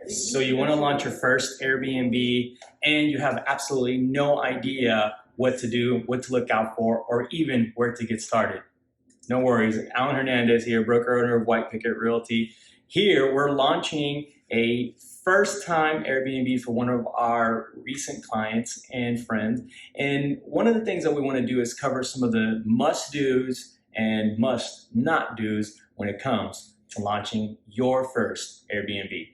So you want to launch your first Airbnb and you have absolutely no idea what to do, what to look out for, or even where to get started. No worries. Alan Hernandez here, broker owner of White Picket Realty. Here we're launching a first-time Airbnb for one of our recent clients and friends. And one of the things that we want to do is cover some of the must-dos and must-not-dos when it comes to launching your first Airbnb.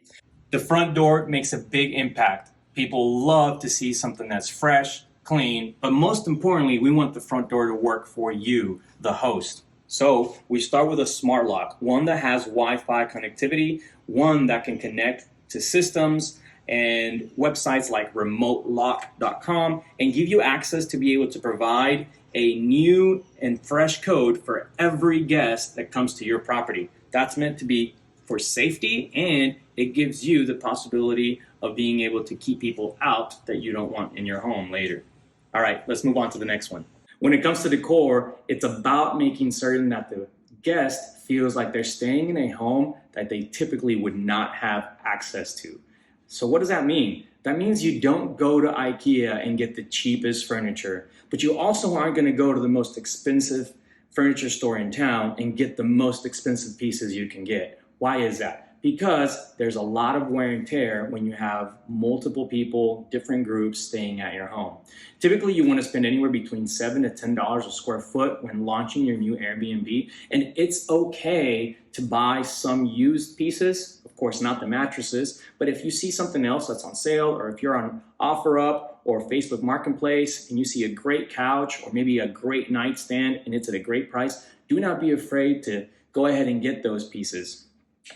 The front door makes a big impact. People love to see something that's fresh, clean, but most importantly, we want the front door to work for you, the host. So we start with a smart lock, one that has Wi-Fi connectivity, one that can connect to systems and websites like remotelock.com and give you access to be able to provide a new and fresh code for every guest that comes to your property. That's meant to be for safety, and it gives you the possibility of being able to keep people out that you don't want in your home later. All right, let's move on to the next one. When it comes to decor, it's about making certain that the guest feels like they're staying in a home that they typically would not have access to. So what does that mean? That means you don't go to IKEA and get the cheapest furniture, but you also aren't going to go to the most expensive furniture store in town and get the most expensive pieces you can get. Why is that? Because there's a lot of wear and tear when you have multiple people, different groups staying at your home. Typically, you want to spend anywhere between $7 to $10 a square foot when launching your new Airbnb. And it's okay to buy some used pieces, of course, not the mattresses, but if you see something else that's on sale, or if you're on OfferUp or Facebook Marketplace and you see a great couch or maybe a great nightstand and it's at a great price, do not be afraid to go ahead and get those pieces.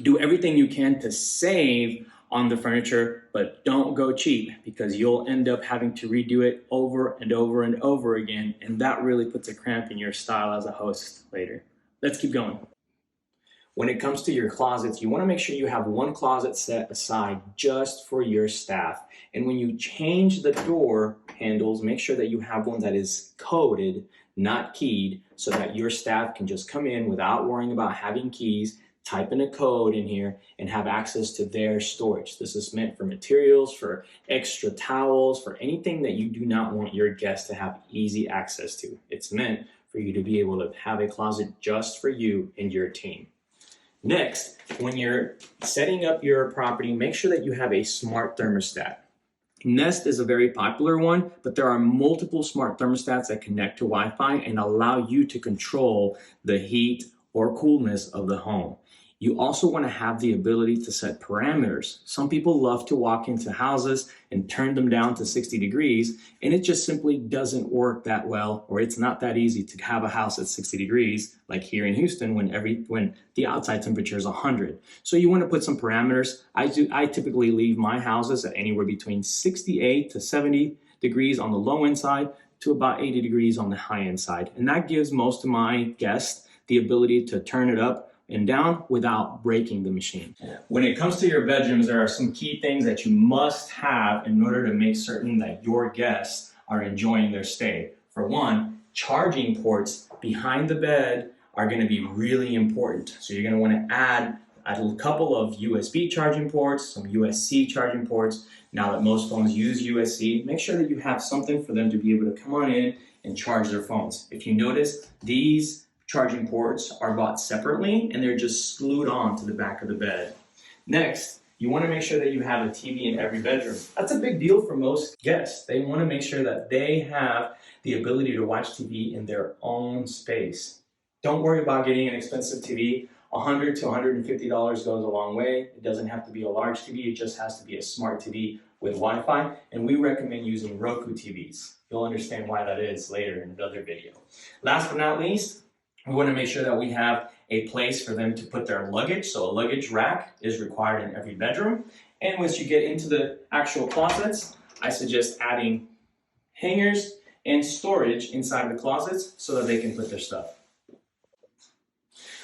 Do everything you can to save on the furniture, but don't go cheap because you'll end up having to redo it over and over and over again, and that really puts a cramp in your style as a host later. Let's keep going. When it comes to your closets, you want to make sure you have one closet set aside just for your staff. And when you change the door handles, make sure that you have one that is coded, not keyed, so that your staff can just come in without worrying about having keys, type in a code in here, and have access to their storage. This is meant for materials, for extra towels, for anything that you do not want your guests to have easy access to. It's meant for you to be able to have a closet just for you and your team. Next, when you're setting up your property, make sure that you have a smart thermostat. Nest is a very popular one, but there are multiple smart thermostats that connect to Wi-Fi and allow you to control the heat or coolness of the home. You also want to have the ability to set parameters. Some people love to walk into houses and turn them down to 60 degrees, and it just simply doesn't work that well, or it's not that easy to have a house at 60 degrees, like here in Houston when the outside temperature is 100. So you want to put some parameters. I typically leave my houses at anywhere between 68 to 70 degrees on the low end side to about 80 degrees on the high end side. And that gives most of my guests the ability to turn it up and down without breaking the machine. When it comes to your bedrooms, there are some key things that you must have in order to make certain that your guests are enjoying their stay. For one, charging ports behind the bed are going to be really important. So you're going to want to add a couple of USB charging ports, some USB charging ports. Now that most phones use USB, make sure that you have something for them to be able to come on in and charge their phones. If you notice, these charging ports are bought separately and they're just glued on to the back of the bed. Next, you want to make sure that you have a TV in every bedroom. That's a big deal for most guests. They want to make sure that they have the ability to watch TV in their own space. Don't worry about getting an expensive TV. $100 to $150 goes a long way. It doesn't have to be a large TV. It just has to be a smart TV with Wi-Fi. And we recommend using Roku TVs. You'll understand why that is later in another video. Last but not least, we want to make sure that we have a place for them to put their luggage. So a luggage rack is required in every bedroom. And once you get into the actual closets, I suggest adding hangers and storage inside the closets so that they can put their stuff.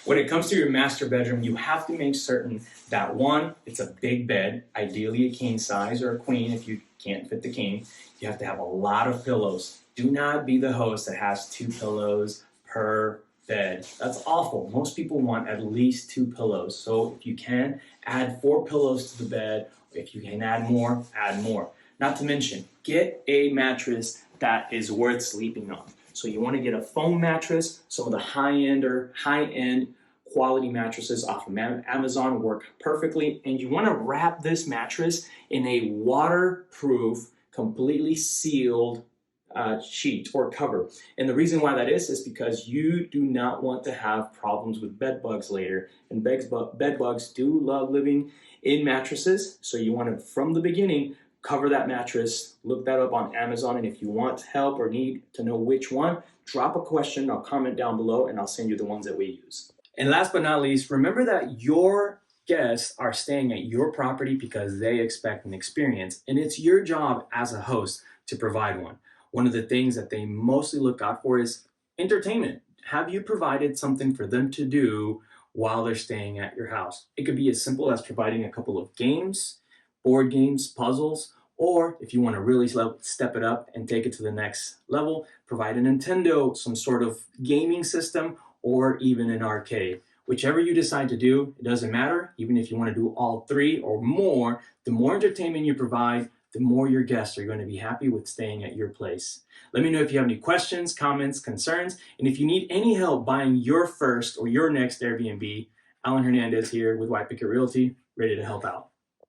When it comes to your master bedroom, you have to make certain that one, it's a big bed, ideally a king size or a queen if you can't fit the king. You have to have a lot of pillows. Do not be the host that has 2 pillows per bed. That's awful. Most people want at least 2 pillows. So if you can, add 4 pillows to the bed If you can add more, add more. Not to mention, get a mattress that is worth sleeping on. So you want to get a foam mattress. Some of the high-end quality mattresses off of Amazon work perfectly. And you want to wrap this mattress in a waterproof, completely sealed sheet or cover. And the reason why that is because you do not want to have problems with bed bugs later. And bed bugs do love living in mattresses. So you want to, from the beginning, cover that mattress. Look that up on Amazon. And if you want help or need to know which one, drop a question. I'll comment down below and I'll send you the ones that we use. And last but not least, remember that your guests are staying at your property because they expect an experience. And it's your job as a host to provide one. One of the things that they mostly look out for is entertainment. Have you provided something for them to do while they're staying at your house? It could be as simple as providing a couple of games, board games, puzzles, or if you want to really step it up and take it to the next level, provide a Nintendo, some sort of gaming system, or even an arcade. Whichever you decide to do, it doesn't matter. Even if you want to do all three or more, the more entertainment you provide, the more your guests are going to be happy with staying at your place. Let me know if you have any questions, comments, concerns, and if you need any help buying your first or your next Airbnb. Alan Hernandez here with White Picket Realty, ready to help out.